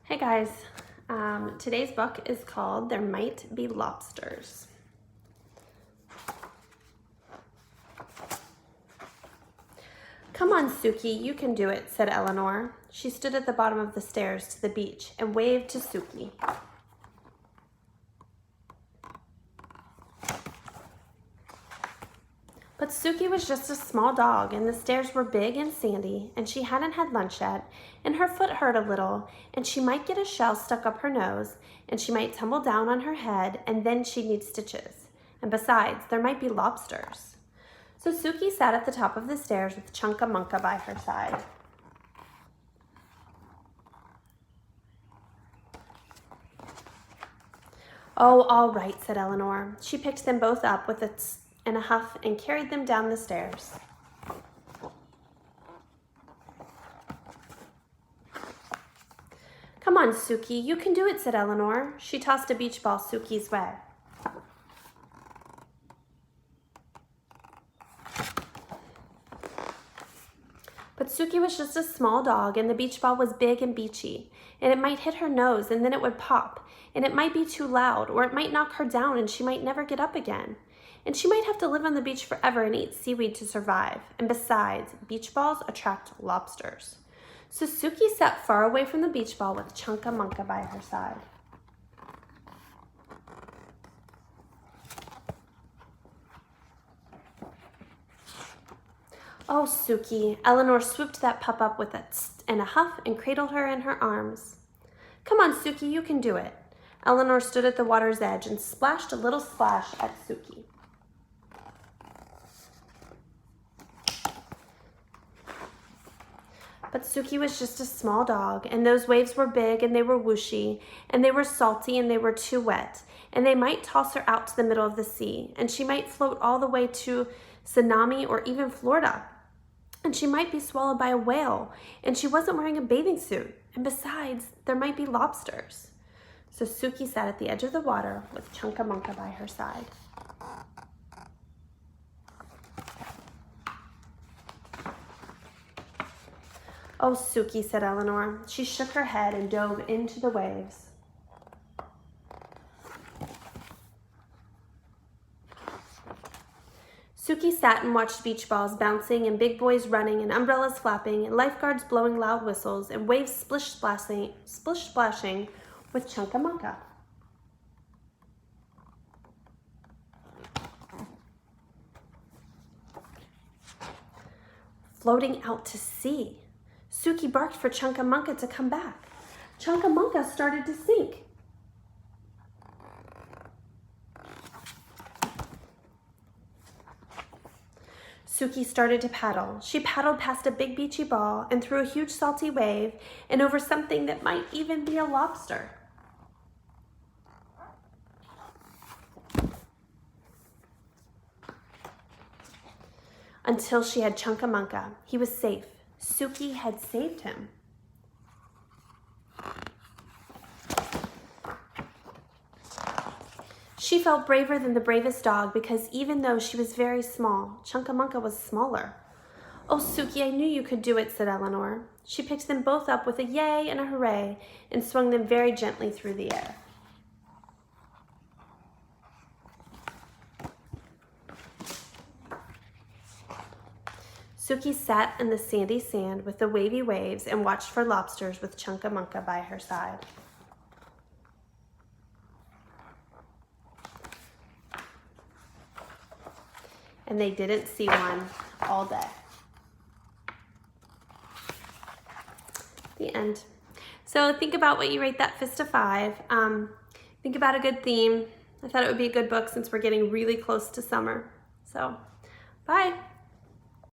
Hey guys, today's book is called There Might Be Lobsters. Come on, Suki, you can do it, said Eleanor. She stood at the bottom of the stairs to the beach and waved to Suki. But Suki was just a small dog, and the stairs were big and sandy, and she hadn't had lunch yet, and her foot hurt a little, and she might get a shell stuck up her nose, and she might tumble down on her head, and then she'd need stitches. And besides, there might be lobsters. So Suki sat at the top of the stairs with Chunka-Munka by her side. Oh, all right, said Eleanor. She picked them both up with a huff and carried them down the stairs. Come on, Suki, you can do it, said Eleanor. She tossed a beach ball Suki's way. But Suki was just a small dog, and the beach ball was big and beachy, and it might hit her nose, and then it would pop, and it might be too loud, or it might knock her down, and she might never get up again. And she might have to live on the beach forever and eat seaweed to survive. And besides, beach balls attract lobsters. So Suki sat far away from the beach ball with Chunka-Munka by her side. Oh, Suki, Eleanor swooped that pup up with a tst and a huff and cradled her in her arms. Come on, Suki, you can do it. Eleanor stood at the water's edge and splashed a little splash at Suki. But Suki was just a small dog, and those waves were big, and they were whooshy, and they were salty, and they were too wet, and they might toss her out to the middle of the sea, and she might float all the way to Tsunami or even Florida, and she might be swallowed by a whale, and she wasn't wearing a bathing suit, and besides, there might be lobsters. So Suki sat at the edge of the water with Chunka-Munka by her side. Oh, Suki, said Eleanor. She shook her head and dove into the waves. Suki sat and watched beach balls bouncing and big boys running and umbrellas flapping and lifeguards blowing loud whistles and waves splish-splashing with Chunka-Munka. Floating out to sea. Suki barked for Chunka-Munka to come back. Chunka-Munka started to sink. Suki started to paddle. She paddled past a big beachy ball and through a huge salty wave and over something that might even be a lobster. Until she had Chunka-Munka. He was safe. Suki had saved him. She felt braver than the bravest dog because even though she was very small, Chunka-Munka was smaller. Oh, Suki, I knew you could do it, said Eleanor. She picked them both up with a yay and a hooray and swung them very gently through the air. Suki sat in the sandy sand with the wavy waves and watched for lobsters with Chunka-Munka by her side. And they didn't see one all day. The end. So think about what you rate that fist of 5. Think about a good theme. I thought it would be a good book since we're getting really close to summer. So, bye.